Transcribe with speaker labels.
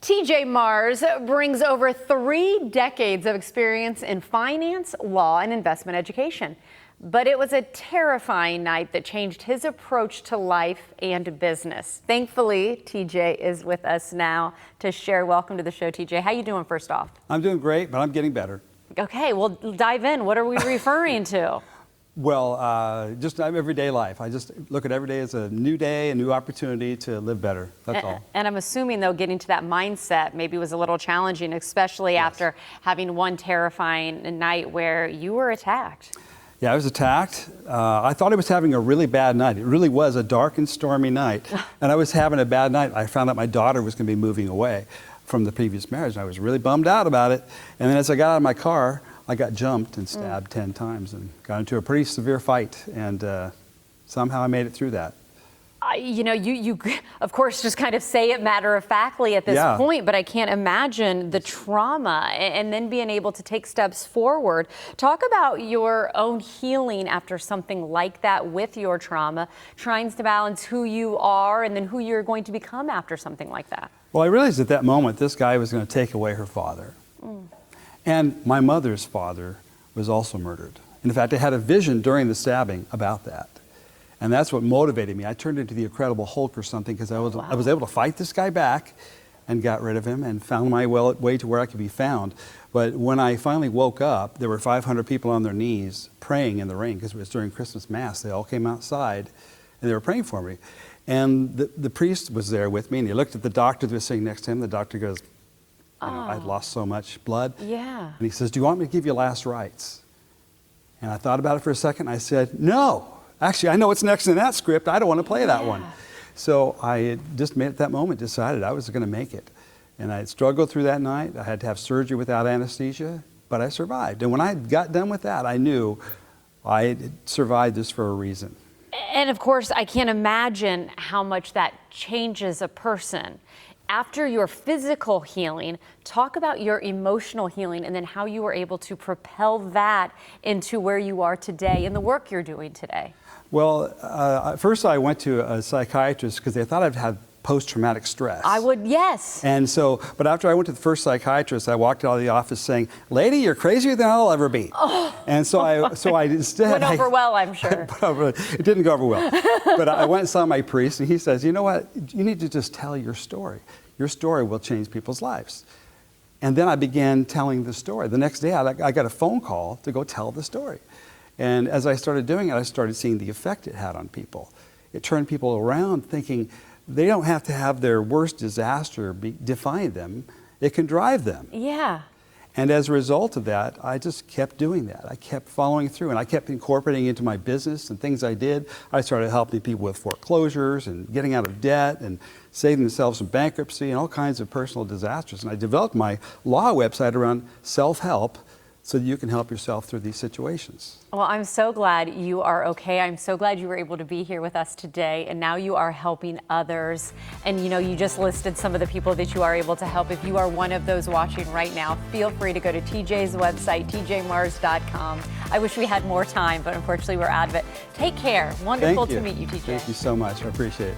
Speaker 1: TJ Mars brings over 3 decades of experience in finance, law, and investment education. But it was a terrifying night that changed his approach to life and business. Thankfully, TJ is with us now to share. Welcome to the show, TJ. How you doing, first off?
Speaker 2: I'm doing great, but I'm getting better.
Speaker 1: Okay, well, dive in. What are we referring to?
Speaker 2: Well, just everyday life. I just look at every day as a new day, a new opportunity to live better. That's all.
Speaker 1: And I'm assuming, though, getting to that mindset maybe was a little challenging, especially after having one terrifying night where you were attacked.
Speaker 2: Yeah, I was attacked. I thought I was having a really bad night. It really was a dark and stormy night. And I was having a bad night. I found out my daughter was going to be moving away from the previous marriage. And I was really bummed out about it. And then as I got out of my car, I got jumped and stabbed 10 times and got into a pretty severe fight. And somehow I made it through that.
Speaker 1: You of course just kind of say it matter-of-factly at this point, but I can't imagine the trauma and then being able to take steps forward. Talk about your own healing after something like that with your trauma, trying to balance who you are and then who you're going to become after something like that.
Speaker 2: Well, I realized at that moment this guy was going to take away her father. And my mother's father was also murdered. In fact, I had a vision during the stabbing about that. And that's what motivated me. I turned into the Incredible Hulk or something because I was able to fight this guy back and got rid of him and found my way to where I could be found. But when I finally woke up, there were 500 people on their knees praying in the rain because it was during Christmas Mass. They all came outside and they were praying for me. And the priest was there with me and he looked at the doctor that was sitting next to him. The doctor goes, I'd lost so much blood.
Speaker 1: Yeah.
Speaker 2: And he says, do you want me to give you last rites? And I thought about it for a second. I said, no. Actually, I know what's next in that script. I don't want to play that one. So I just made at that moment decided I was going to make it. And I struggled through that night. I had to have surgery without anesthesia, but I survived. And when I got done with that, I knew I had survived this for a reason.
Speaker 1: And of course, I can't imagine how much that changes a person. After your physical healing, talk about your emotional healing and then how you were able to propel that into where you are today and the work you're doing today.
Speaker 2: Well, first I went to a psychiatrist because they thought I'd had post-traumatic stress.
Speaker 1: I would, yes.
Speaker 2: And so, but after I went to the first psychiatrist, I walked out of the office saying, "Lady, you're crazier than I'll ever be."
Speaker 1: Oh.
Speaker 2: And so I instead
Speaker 1: went over well, I'm sure.
Speaker 2: It didn't go over well. But I went and saw my priest, and he says, "You know what? You need to just tell your story. Your story will change people's lives." And then I began telling the story. The next day, I got a phone call to go tell the story. And as I started doing it, I started seeing the effect it had on people. It turned people around thinking they don't have to have their worst disaster define them. It can drive them.
Speaker 1: Yeah.
Speaker 2: And as a result of that, I just kept doing that. I kept following through and I kept incorporating into my business and things I did. I started helping people with foreclosures and getting out of debt and saving themselves from bankruptcy and all kinds of personal disasters. And I developed my law website around self-help so that you can help yourself through these situations.
Speaker 1: Well, I'm so glad you are okay. I'm so glad you were able to be here with us today, and now you are helping others. And you just listed some of the people that you are able to help. If you are one of those watching right now, feel free to go to TJ's website, tjmars.com. I wish we had more time, but unfortunately we're out of it. Take care. Wonderful to meet you, TJ.
Speaker 2: Thank you so much. I appreciate it.